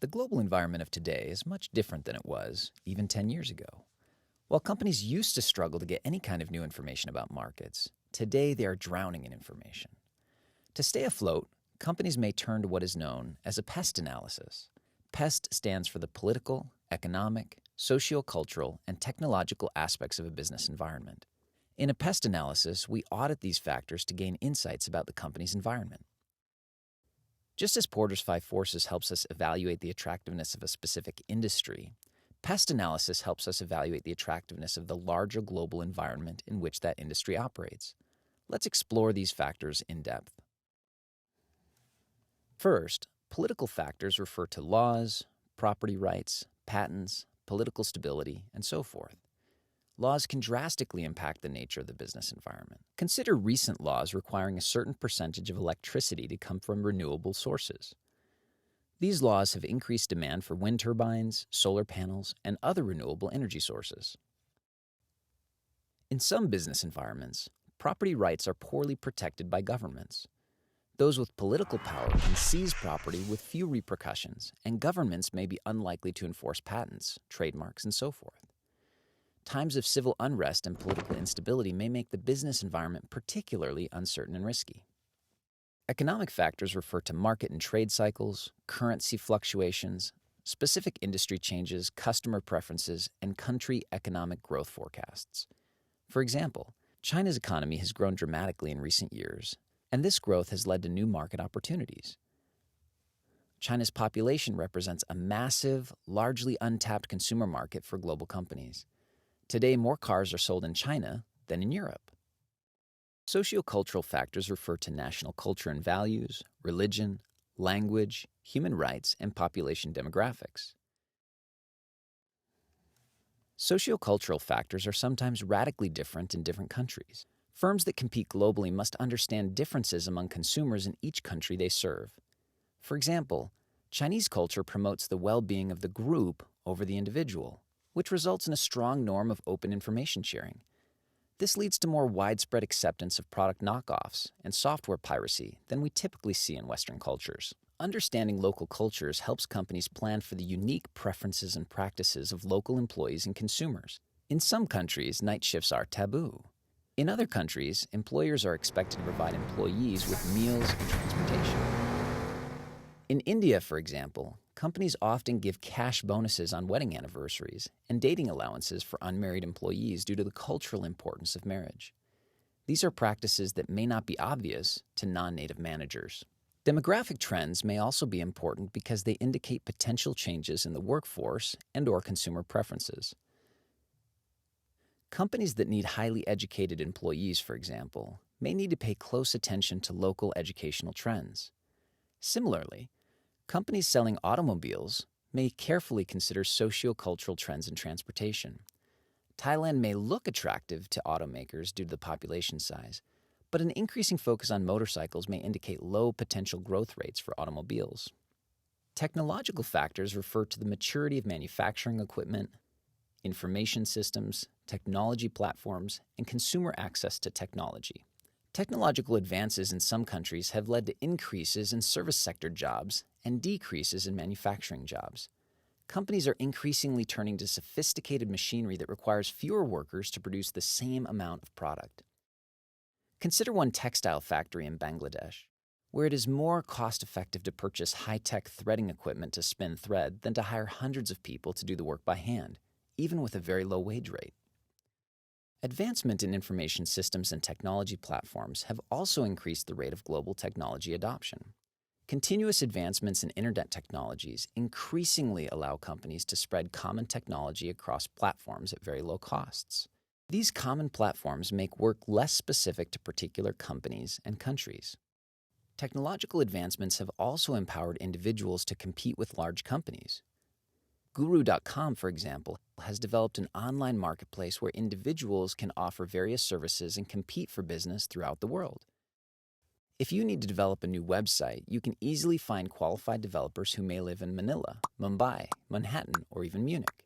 The global environment of today is much different than it was even 10 years ago. While companies used to struggle to get any kind of new information about markets, today they are drowning in information. To stay afloat, companies may turn to what is known as a PEST analysis. PEST stands for the political, economic, socio-cultural, and technological aspects of a business environment. In a PEST analysis, we audit these factors to gain insights about the company's environment. Just as Porter's 5 forces helps us evaluate the attractiveness of a specific industry, PEST analysis helps us evaluate the attractiveness of the larger global environment in which that industry operates. Let's explore these factors in depth. First, political factors refer to laws, property rights, patents, political stability, and so forth. Laws can drastically impact the nature of the business environment. Consider recent laws requiring a certain percentage of electricity to come from renewable sources. These laws have increased demand for wind turbines, solar panels, and other renewable energy sources. In some business environments, property rights are poorly protected by governments. Those with political power can seize property with few repercussions, and governments may be unlikely to enforce patents, trademarks, and so forth. Times of civil unrest and political instability may make the business environment particularly uncertain and risky. Economic factors refer to market and trade cycles, currency fluctuations, specific industry changes, customer preferences, and country economic growth forecasts. For example, China's economy has grown dramatically in recent years, and this growth has led to new market opportunities. China's population represents a massive, largely untapped consumer market for global companies. Today, more cars are sold in China than in Europe. Sociocultural factors refer to national culture and values, religion, language, human rights, and population demographics. Sociocultural factors are sometimes radically different in different countries. Firms that compete globally must understand differences among consumers in each country they serve. For example, Chinese culture promotes the well-being of the group over the individual, which results in a strong norm of open information sharing. This leads to more widespread acceptance of product knockoffs and software piracy than we typically see in Western cultures. Understanding local cultures helps companies plan for the unique preferences and practices of local employees and consumers. In some countries, night shifts are taboo. In other countries, employers are expected to provide employees with meals and transportation. In India, for example, companies often give cash bonuses on wedding anniversaries and dating allowances for unmarried employees due to the cultural importance of marriage. These are practices that may not be obvious to non-native managers. Demographic trends may also be important because they indicate potential changes in the workforce and/or consumer preferences. Companies that need highly educated employees, for example, may need to pay close attention to local educational trends. Similarly, companies selling automobiles may carefully consider socio-cultural trends in transportation. Thailand may look attractive to automakers due to the population size, but an increasing focus on motorcycles may indicate low potential growth rates for automobiles. Technological factors refer to the maturity of manufacturing equipment, information systems, technology platforms, and consumer access to technology. Technological advances in some countries have led to increases in service sector jobs and decreases in manufacturing jobs. Companies are increasingly turning to sophisticated machinery that requires fewer workers to produce the same amount of product. Consider one textile factory in Bangladesh, where it is more cost-effective to purchase high-tech threading equipment to spin thread than to hire hundreds of people to do the work by hand, even with a very low wage rate. Advancement in information systems and technology platforms have also increased the rate of global technology adoption. Continuous advancements in internet technologies increasingly allow companies to spread common technology across platforms at very low costs. These common platforms make work less specific to particular companies and countries. Technological advancements have also empowered individuals to compete with large companies. Guru.com, for example, has developed an online marketplace where individuals can offer various services and compete for business throughout the world. If you need to develop a new website, you can easily find qualified developers who may live in Manila, Mumbai, Manhattan, or even Munich.